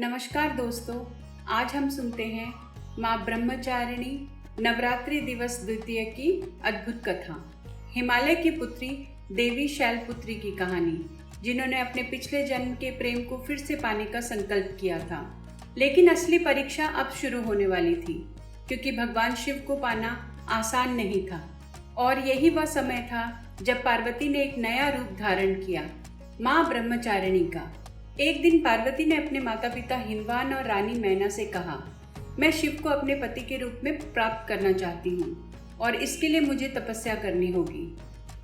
नमस्कार दोस्तों, आज हम सुनते हैं माँ ब्रह्मचारिणी नवरात्रि दिवस द्वितीय की अद्भुत कथा। हिमालय की पुत्री देवी शैलपुत्री की कहानी, जिन्होंने अपने पिछले जन्म के प्रेम को फिर से पाने का संकल्प किया था। लेकिन असली परीक्षा अब शुरू होने वाली थी, क्योंकि भगवान शिव को पाना आसान नहीं था। और यही वह समय था जब पार्वती ने एक नया रूप धारण किया, माँ ब्रह्मचारिणी का। एक दिन पार्वती ने अपने माता पिता हिमवान और रानी मैना से कहा, मैं शिव को अपने पति के रूप में प्राप्त करना चाहती हूँ और इसके लिए मुझे तपस्या करनी होगी।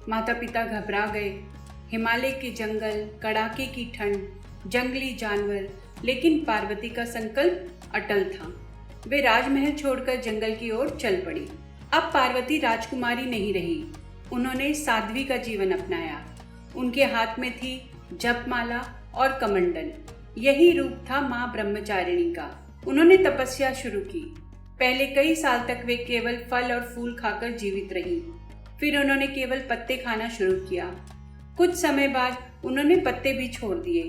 माता पिता घबरा गए। हिमालय के जंगल, कड़ाके की ठंड, जंगली जानवर, लेकिन पार्वती का संकल्प अटल था। वे राजमहल छोड़कर जंगल की ओर चल पड़ी। अब पार्वती राजकुमारी नहीं रही, उन्होंने साध्वी का जीवन अपनाया। उनके हाथ में थी जपमाला और कमंडल। यही रूप था माँ ब्रह्मचारिणी का। उन्होंने तपस्या शुरू की। पहले कई साल तक वे केवल फल और फूल खाकर जीवित रही। फिर उन्होंने केवल पत्ते खाना शुरू किया। कुछ समय बाद उन्होंने पत्ते भी छोड़ दिए।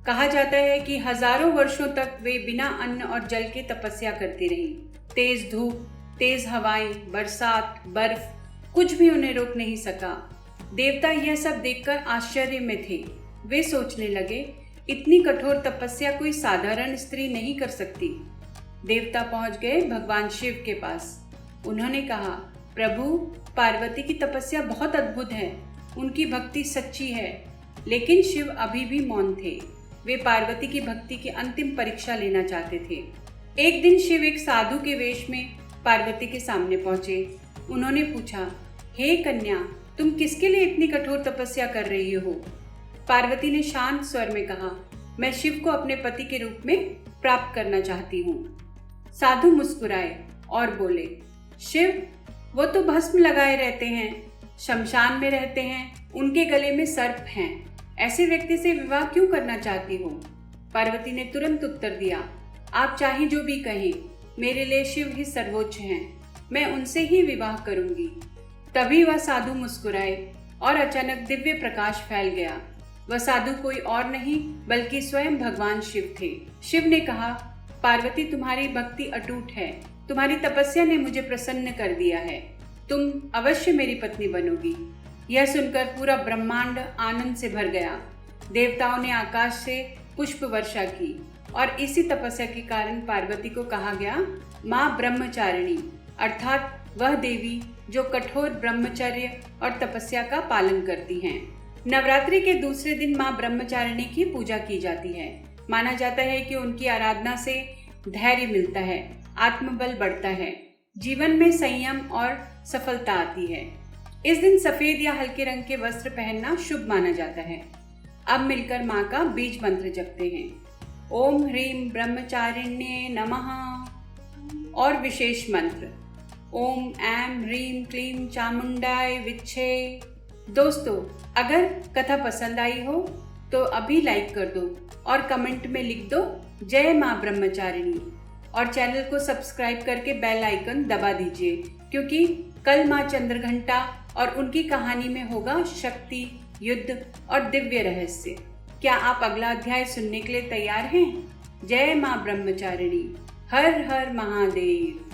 कहा जाता है कि हजारों वर्षों तक वे बिना अन्न और जल के तपस्या करती रही। तेज धूप, तेज हवाएं, बरसात, बर्फ, कुछ भी उन्हें रोक नहीं सका। देवता यह सब देखकर आश्चर्य में थे। वे सोचने लगे, इतनी कठोर तपस्या कोई साधारण स्त्री नहीं कर सकती। देवता पहुंच गए भगवान शिव के पास। उन्होंने कहा, प्रभु, पार्वती की तपस्या बहुत अद्भुत है, उनकी भक्ति सच्ची है। लेकिन शिव अभी भी मौन थे। वे पार्वती की भक्ति की अंतिम परीक्षा लेना चाहते थे। एक दिन शिव एक साधु के वेश में पार्वती के सामने पहुंचे। उन्होंने पूछा, हे कन्या, तुम किसके लिए इतनी कठोर तपस्या कर रही हो? पार्वती ने शांत स्वर में कहा, मैं शिव को अपने पति के रूप में प्राप्त करना चाहती हूँ। साधु मुस्कुराए और बोले, शिव, वो तो भस्म लगाए रहते हैं, शमशान में रहते हैं, उनके गले में सर्प हैं। ऐसे व्यक्ति से विवाह क्यों करना चाहती हो? पार्वती ने तुरंत उत्तर दिया, आप चाहे जो भी कहें, मेरे लिए शिव ही सर्वोच्च हैं, मैं उनसे ही विवाह करूंगी। तभी वह साधु मुस्कुराए और अचानक दिव्य प्रकाश फैल गया। वह साधु कोई और नहीं बल्कि स्वयं भगवान शिव थे। शिव ने कहा, पार्वती, तुम्हारी भक्ति अटूट है, तुम्हारी तपस्या ने मुझे प्रसन्न कर दिया है, तुम अवश्य मेरी पत्नी बनोगी। यह सुनकर पूरा ब्रह्मांड आनंद से भर गया। देवताओं ने आकाश से पुष्प वर्षा की और इसी तपस्या के कारण पार्वती को कहा गया माँ ब्रह्मचारिणी, अर्थात वह देवी जो कठोर ब्रह्मचर्य और तपस्या का पालन करती हैं। नवरात्रि के दूसरे दिन माँ ब्रह्मचारिणी की पूजा की जाती है। माना जाता है कि उनकी आराधना से धैर्य मिलता है, आत्मबल बढ़ता है, जीवन में संयम और सफलता आती है। इस दिन सफेद या हल्के रंग के वस्त्र पहनना शुभ माना जाता है। अब मिलकर माँ का बीज मंत्र जपते हैं, ओम ह्रीम ब्रह्मचारिण्ये नमः। और विशेष मंत्र, ओम ऐं ह्रीं क्लीं चामुंडाय विच्छे। दोस्तों, अगर कथा पसंद आई हो तो अभी लाइक कर दो और कमेंट में लिख दो जय माँ ब्रह्मचारिणी, और चैनल को सब्सक्राइब करके बेल आइकन दबा दीजिए, क्योंकि कल माँ चंद्रघंटा और उनकी कहानी में होगा शक्ति, युद्ध और दिव्य रहस्य। क्या आप अगला अध्याय सुनने के लिए तैयार हैं? जय माँ ब्रह्मचारिणी। हर हर महादेव।